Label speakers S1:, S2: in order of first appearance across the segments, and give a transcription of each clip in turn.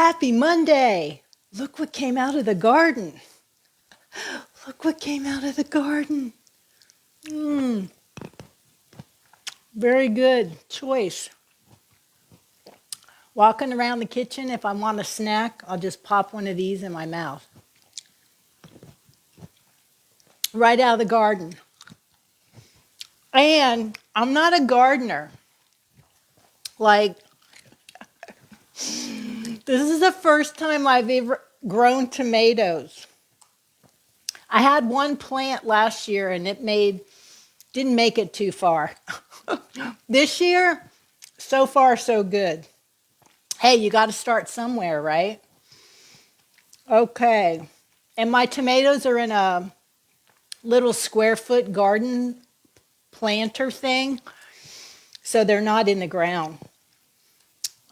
S1: Happy Monday! Look what came out of the garden. Look what came out of the garden. Very good choice. Walking around the kitchen, if I want a snack, I'll just pop one of these in my mouth. Right out of the garden. And I'm not a gardener. Like, this is the first time I've ever grown tomatoes. I had one plant last year and didn't make it too far. This year, so far so good. Hey, you got to start somewhere, right? Okay. And my tomatoes are in a little square foot garden planter thing, so they're not in the ground.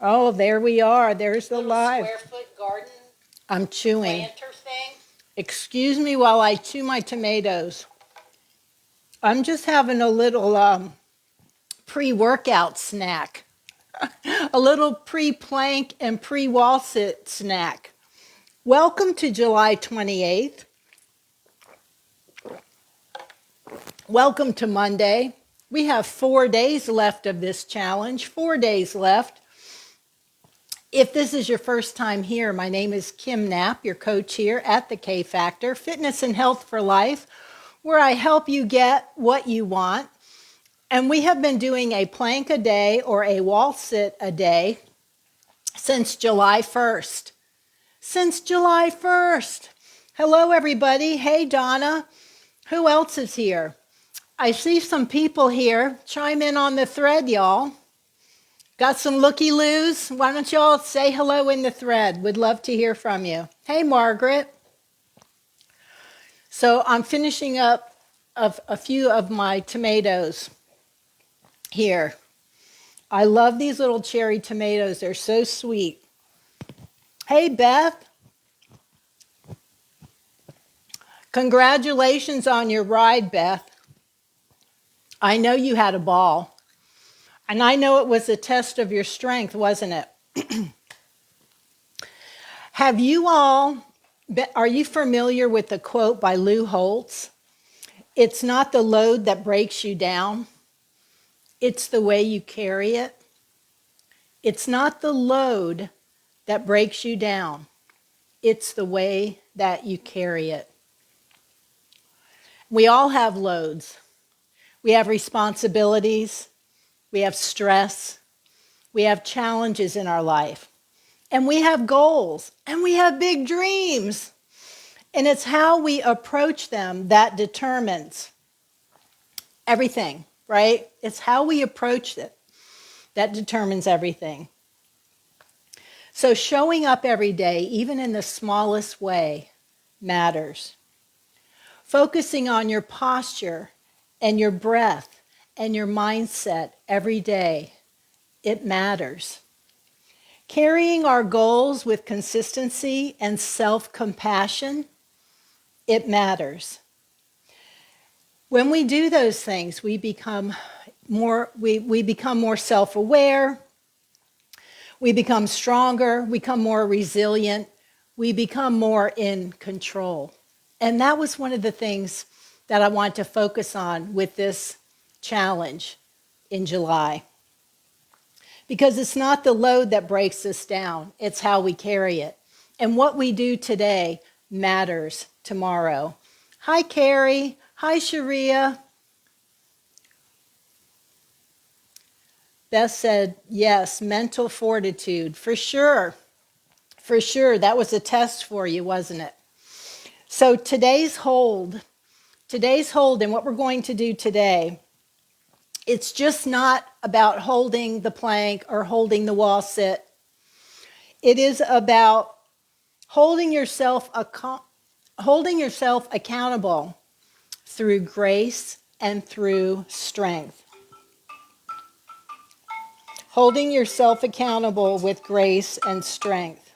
S1: Oh, there we are. There's the live.
S2: Square foot garden
S1: I'm chewing.
S2: planter thing.
S1: Excuse me while I chew my tomatoes. I'm just having a little pre-workout snack. A little pre-plank and pre-wall sit snack. Welcome to July 28th. Welcome to Monday. We have 4 days left of this challenge, 4 days left. If this is your first time here, my name is Kim Knapp, your coach here at the K Factor, Fitness and Health for Life, where I help you get what you want. And we have been doing a plank a day or a wall sit a day since July 1st. Since July 1st. Hello, everybody. Hey, Donna. Who else is here? I see some people here. Chime in on the thread, y'all. Got some looky-loos? Why don't y'all say hello in the thread? Would love to hear from you. Hey, Margaret. So I'm finishing up a few of my tomatoes here. I love these little cherry tomatoes. They're so sweet. Hey, Beth. Congratulations on your ride, Beth. I know you had a ball. And I know it was a test of your strength, wasn't it? Are you familiar with the quote by Lou Holtz? It's not the load that breaks you down. It's the way you carry it. It's not the load that breaks you down. It's the way that you carry it. We all have loads. We have responsibilities. We have stress. We have challenges in our life. And we have goals. And we have big dreams. And it's how we approach them that determines everything, right? It's how we approach it that determines everything. So showing up every day, even in the smallest way, matters. Focusing on your posture and your breath and your mindset every day, it matters. Carrying our goals with consistency and self-compassion, it matters. When we do those things, we become more self-aware, we become stronger, we become more resilient, we become more in control. And that was one of the things that I want to focus on with this challenge in July. Because it's not the load that breaks us down, it's how we carry it. And what we do today matters tomorrow. Hi, Carrie. Hi, Sharia. Beth said, yes, mental fortitude, for sure. For sure, that was a test for you, wasn't it? So today's hold and what we're going to do today, it's just not about holding the plank or holding the wall sit. It is about holding yourself accountable through grace and through strength. Holding yourself accountable with grace and strength.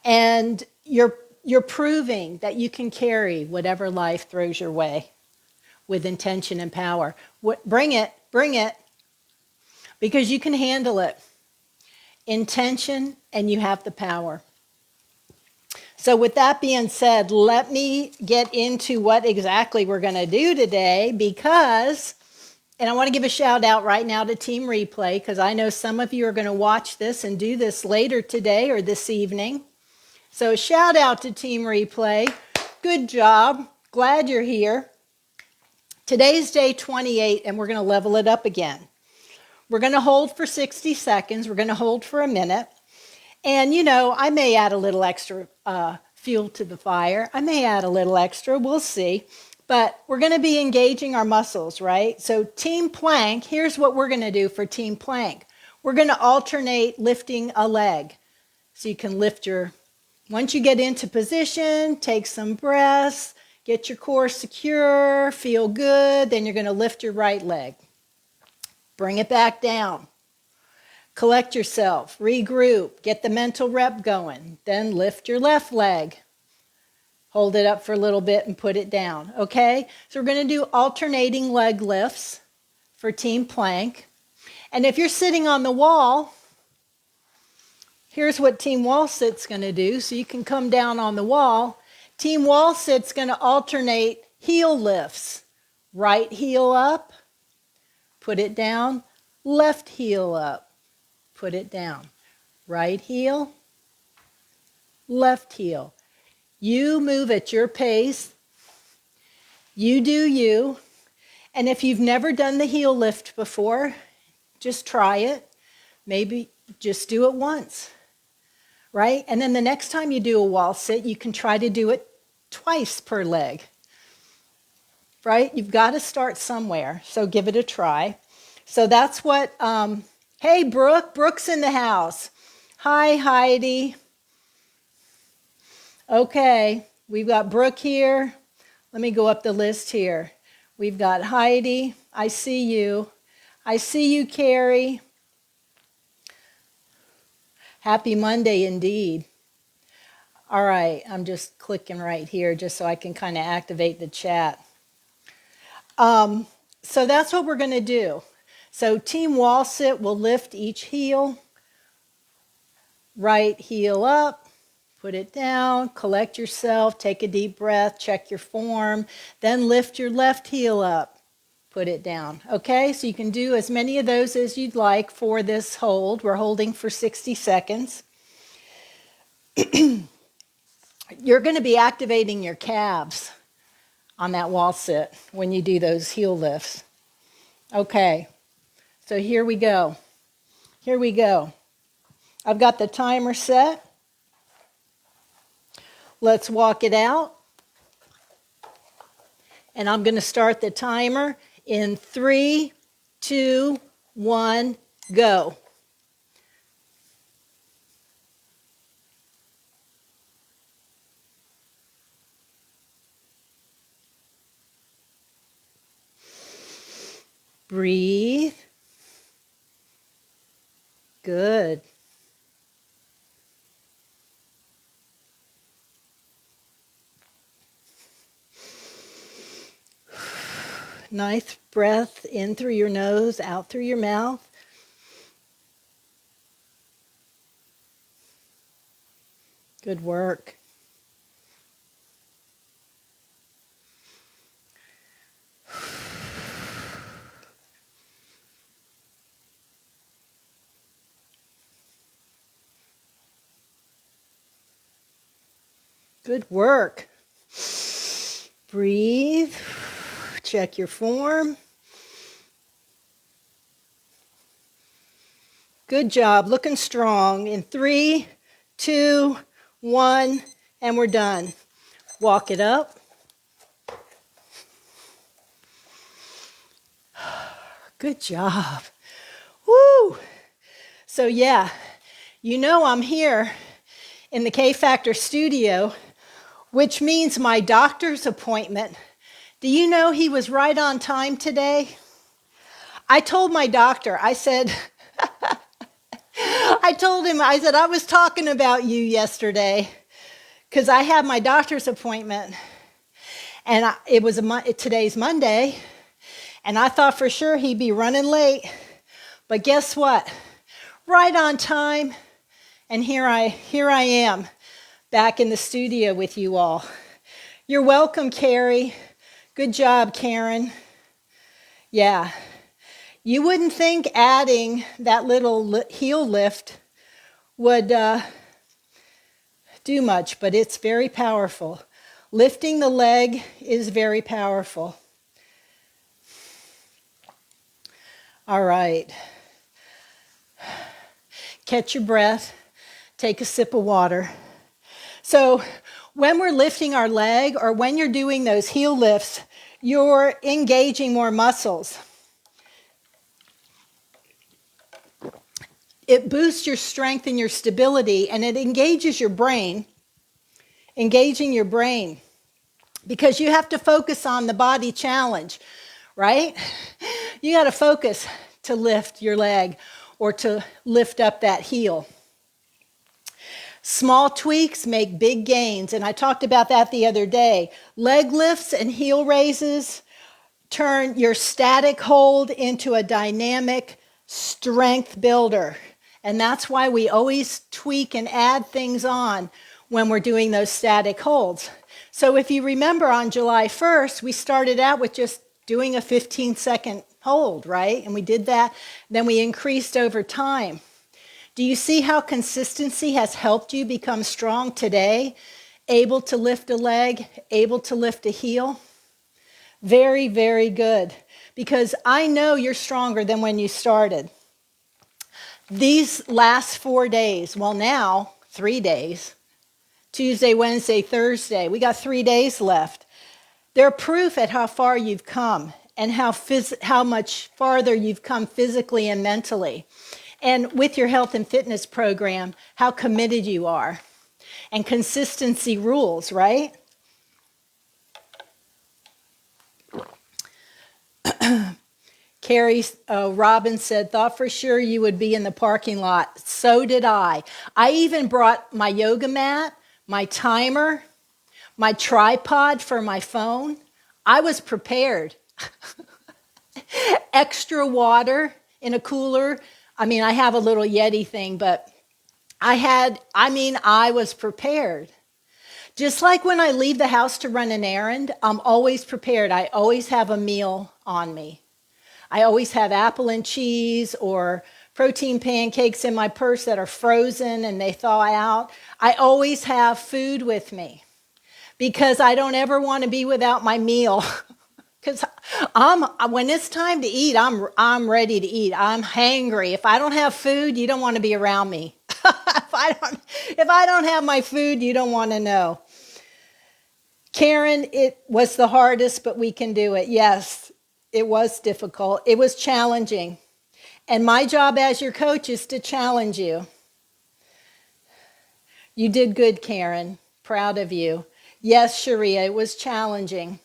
S1: And you're proving that you can carry whatever life throws your way with intention and power. Bring it, because you can handle it. intention, and you have the power. So with that being said, let me get into what exactly we're going to do today and I want to give a shout out right now to Team Replay because I know some of you are going to watch this and do this later today or this evening. So shout out to Team Replay. Good job. Glad you're here. Today's day 28 and we're going to level it up again. We're going to hold for 60 seconds. We're going to hold for a minute. And, I may add a little extra fuel to the fire. I may add a little extra. We'll see. But we're going to be engaging our muscles, right? So team plank, here's what we're going to do for team plank. We're going to alternate lifting a leg. So you can once you get into position, take some breaths, get your core secure, feel good. Then you're going to lift your right leg. Bring it back down. Collect yourself, regroup, get the mental rep going, then lift your left leg. Hold it up for a little bit and put it down, okay? So we're going to do alternating leg lifts for team plank. And if you're sitting on the wall, here's what team wall sit's going to do. So you can come down on the wall. Team wall sit's going to alternate heel lifts. Right heel up, put it down, left heel up. Put it down. Right heel, left heel. You move at your pace. You do you. And if you've never done the heel lift before, just try it. Maybe just do it once, right? And then the next time you do a wall sit, you can try to do it twice per leg, right? You've got to start somewhere, so give it a try. So that's what... Hey, Brooke. Brooke's in the house. Hi, Heidi. Okay, we've got Brooke here. Let me go up the list here. We've got Heidi. I see you. I see you, Carrie. Happy Monday indeed. All right, I'm just clicking right here just so I can kind of activate the chat. So that's what we're going to do. So team wall sit will lift each heel, right heel up, put it down, collect yourself, take a deep breath, check your form, then lift your left heel up, put it down. Okay, so you can do as many of those as you'd like for this hold. We're holding for 60 seconds. You're going to be activating your calves on that wall sit when you do those heel lifts. Okay. So here we go. Here we go. I've got the timer set. Let's walk it out. And I'm going to start the timer in 3, 2, 1, go. Breathe. Good. Nice breath in through your nose, out through your mouth. Good work. Good work. Breathe. Check your form. Good job. Looking strong. In 3, 2, 1, and we're done. Walk it up. Good job. Woo! So yeah, I'm here in the K Factor studio, which means my doctor's appointment. Do you know he was right on time today? I told my doctor, I said, I was talking about you yesterday because I had my doctor's appointment and today's Monday and I thought for sure he'd be running late. But guess what? right on time. And here I am, back in the studio with you all. You're welcome, Carrie. Good job, Karen. Yeah. You wouldn't think adding that little heel lift would do much, but it's very powerful. Lifting the leg is very powerful. All right. Catch your breath. Take a sip of water. So when we're lifting our leg or when you're doing those heel lifts, you're engaging more muscles. It boosts your strength and your stability, and it engages your brain. Engaging your brain. Because you have to focus on the body challenge, right? You got to focus to lift your leg or to lift up that heel. Small tweaks make big gains, and I talked about that the other day. Leg lifts and heel raises turn your static hold into a dynamic strength builder. And that's why we always tweak and add things on when we're doing those static holds. So if you remember on July 1st, we started out with just doing a 15-second hold, right? And we did that. Then we increased over time. Do you see how consistency has helped you become strong today? Able to lift a leg, able to lift a heel? Very, very good. Because I know you're stronger than when you started. These last 4 days, well now, 3 days, Tuesday, Wednesday, Thursday, we got 3 days left. They're proof at how far you've come and how much farther you've come physically and mentally. And with your health and fitness program, how committed you are. And consistency rules, right? Carrie Robbins said, thought for sure you would be in the parking lot. So did I. I even brought my yoga mat, my timer, my tripod for my phone. I was prepared. Extra water in a cooler. I mean, I have a little Yeti thing, but I was prepared. Just like when I leave the house to run an errand, I'm always prepared. I always have a meal on me. I always have apple and cheese or protein pancakes in my purse that are frozen and they thaw out. I always have food with me because I don't ever want to be without my meal. Because when it's time to eat, I'm ready to eat. I'm hangry. If I don't have food, you don't want to be around me. If I don't have my food, you don't want to know. Karen, it was the hardest, but we can do it. Yes, it was difficult. It was challenging. And my job as your coach is to challenge you. You did good, Karen. Proud of you. Yes, Sharia, it was challenging.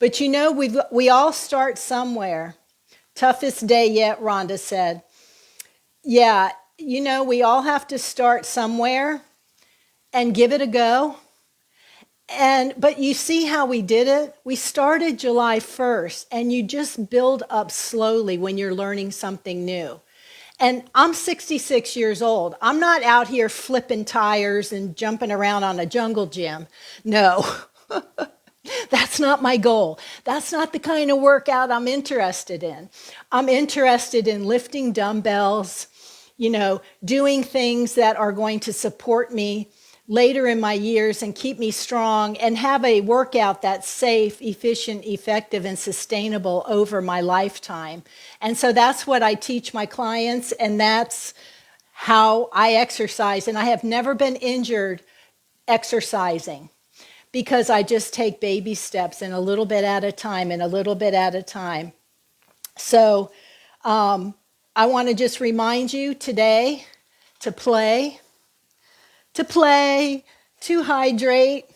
S1: But you know, we all start somewhere. Toughest day yet, Rhonda said. Yeah, you know, we all have to start somewhere and give it a go. But you see how we did it? We started July 1st, and you just build up slowly when you're learning something new. And I'm 66 years old. I'm not out here flipping tires and jumping around on a jungle gym. No. That's not my goal. That's not the kind of workout I'm interested in. I'm interested in lifting dumbbells, doing things that are going to support me later in my years and keep me strong and have a workout that's safe, efficient, effective, and sustainable over my lifetime. And so that's what I teach my clients, and that's how I exercise. And I have never been injured exercising, because I just take baby steps and a little bit at a time and a little bit at a time. So I want to just remind you today to play, to hydrate,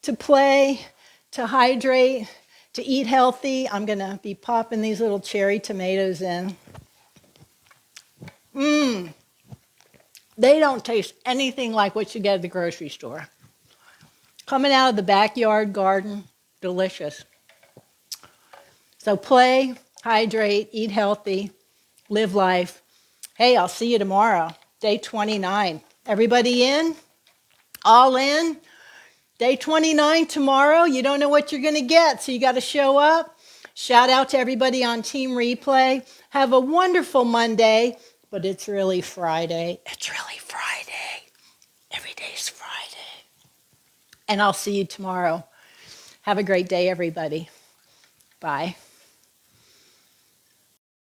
S1: to hydrate, to eat healthy. I'm going to be popping these little cherry tomatoes in. They don't taste anything like what you get at the grocery store. Coming out of the backyard garden, delicious. So play, hydrate, eat healthy, live life, Hey, I'll see you tomorrow, day 29. Everybody in? All in? Day 29 tomorrow. You don't know what you're going to get, so you got to show up. Shout out to everybody on Team Replay. Have a wonderful Monday, but it's really Friday. It's really Friday. Every day's Friday. And I'll see you tomorrow. Have a great day, everybody. Bye.